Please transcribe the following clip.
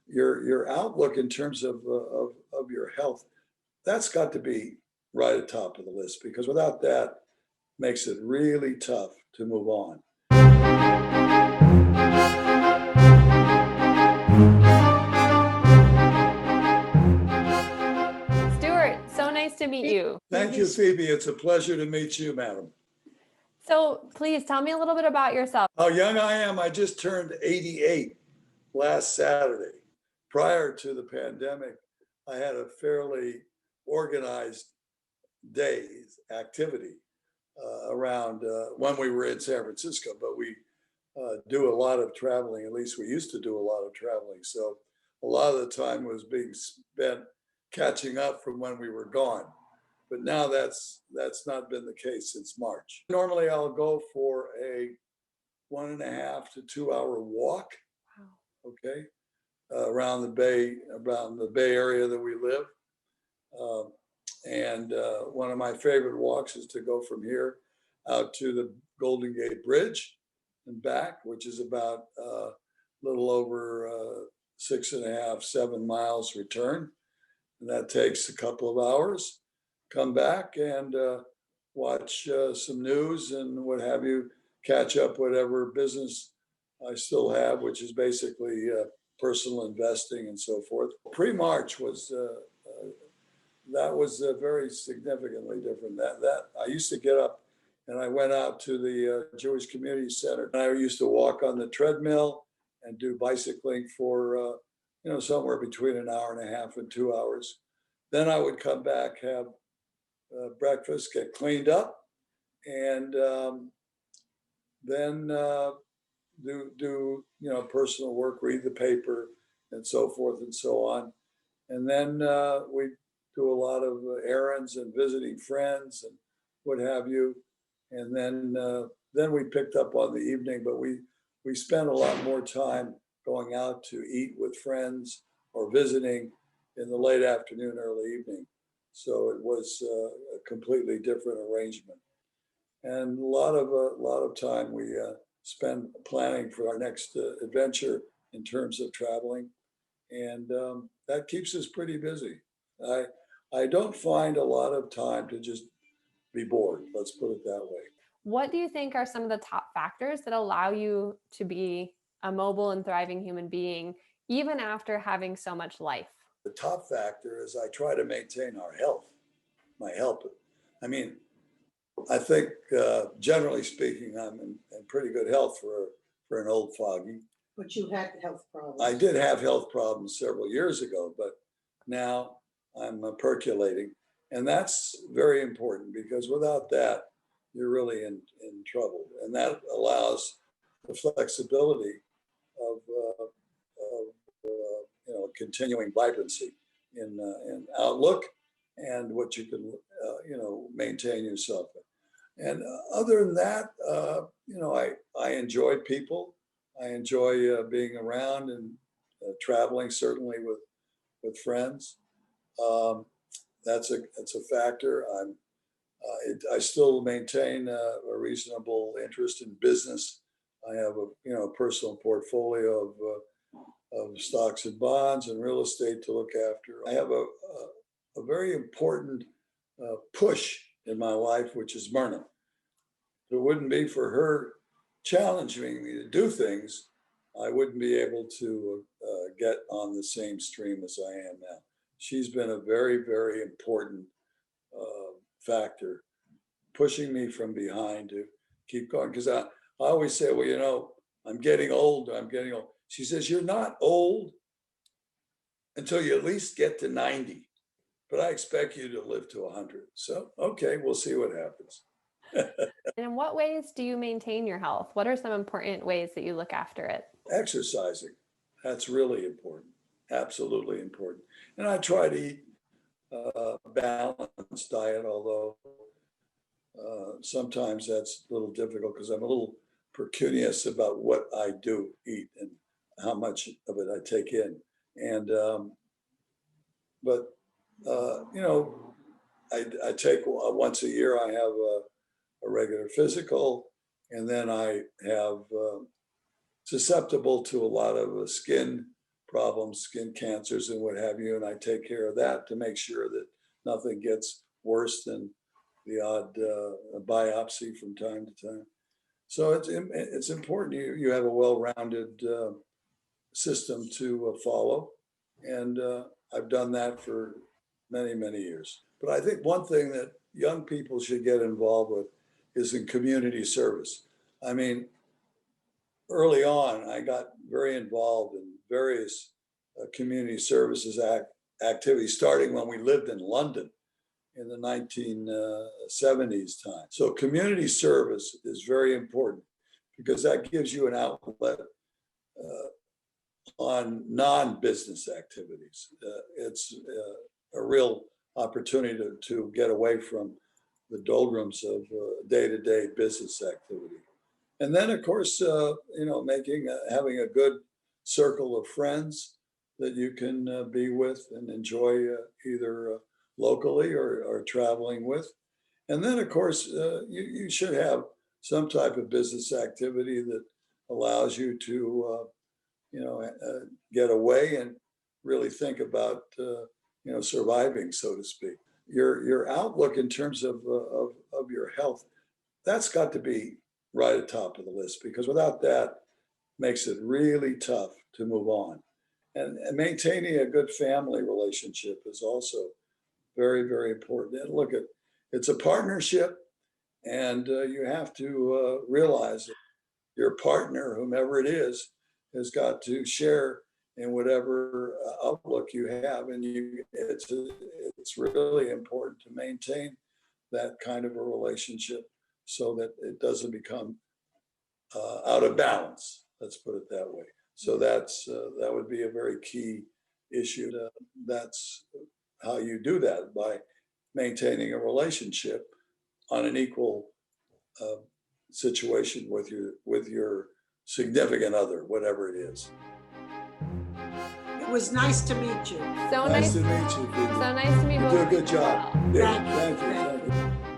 your outlook in terms of your health, that's got to be right at the top of the list, because without that, makes it really tough to move on. Stuart, so nice to meet you. Thank you, Phoebe. It's a pleasure to meet you, madam. So please tell me a little bit about yourself. How young I am. I just turned 88 last Saturday. Prior to the pandemic, I had a fairly organized days activity around when we were in San Francisco, but we do a lot of traveling. At least we used to do a lot of traveling. So a lot of the time was being spent catching up from when we were gone. But now that's not been the case since March. Normally I'll go for a 1.5 to 2 hour walk. Wow. Okay. Around the Bay Area that we live. And one of my favorite walks is to go from here out to the Golden Gate Bridge and back, which is about a little over 6.5, 7 miles return. And that takes a couple of hours. Come back and watch some news and what have you, catch up whatever business I still have, which is basically personal investing and so forth. Pre-March was that was very significantly different. That I used to get up and I went out to the Jewish Community Center. And I used to walk on the treadmill and do bicycling for somewhere between an hour and a half and 2 hours. Then I would come back, have breakfast, get cleaned up, and then do personal work, read the paper, and so forth and so on. And then we do a lot of errands and visiting friends and what have you. And then we picked up on the evening, but we spent a lot more time going out to eat with friends or visiting in the late afternoon, early evening. So it was a completely different arrangement. And a lot of time we spend planning for our next adventure in terms of traveling. And that keeps us pretty busy. I don't find a lot of time to just be bored, let's put it that way. What do you think are some of the top factors that allow you to be a mobile and thriving human being, even after having so much life? The top factor is I try to maintain my health. I mean, I think generally speaking, I'm in pretty good health for an old foggy. But you had health problems. I did have health problems several years ago, but now I'm percolating. And that's very important, because without that, you're really in trouble. And that allows the flexibility of continuing vibrancy in outlook and what you can maintain yourself in. And other than that, I enjoy people. I enjoy being around and traveling, certainly with friends. That's a factor. I still maintain a reasonable interest in business. I have a personal portfolio of stocks and bonds and real estate to look after. I have a very important push in my life, which is Myrna. If it wouldn't be for her challenging me to do things, I wouldn't be able to get on the same stream as I am now. She's been a very, very important factor, pushing me from behind to keep going. Because I always say, well, I'm getting old. She says, you're not old until you at least get to 90, but I expect you to live to 100. So, okay, we'll see what happens. And in what ways do you maintain your health? What are some important ways that you look after it? Exercising. That's really important. Absolutely important. And I try to eat a balanced diet, although sometimes that's a little difficult because I'm a little precunious about what I do eat and how much of it I take in. And, I take once a year, I have a regular physical, and then I have susceptible to a lot of skin problems, skin cancers and what have you, and I take care of that to make sure that nothing gets worse than the odd biopsy from time to time. So it's important you have a well-rounded system to follow, and I've done that for many years. But I think one thing that young people should get involved with is in community service. I mean, early on, I got very involved in various community services activities, starting when we lived in London in the 1970s time. So community service is very important because that gives you an outlet on non-business activities. It's a real opportunity to get away from the doldrums of day-to-day business activity. And then, of course, having a good circle of friends that you can be with and enjoy either locally or traveling with. And then, of course, you should have some type of business activity that allows you to, get away and really think about, surviving, so to speak. Your outlook in terms of your health, that's got to be right at the top of the list, because without that, makes it really tough to move on. And maintaining a good family relationship is also very important. And look, it's a partnership, and you have to realize that your partner, whomever it is, has got to share in whatever outlook you have, and it's really important to maintain that kind of a relationship so that it doesn't become out of balance. Let's put it that way. So that would be a very key issue. That's how you do that, by maintaining a relationship on an equal situation with your significant other, whatever it is. It was nice to meet you. So Nice nice to meet you, Phoebe. So nice to meet You both do a of you good as job. well. Yeah, Thank you. thank you.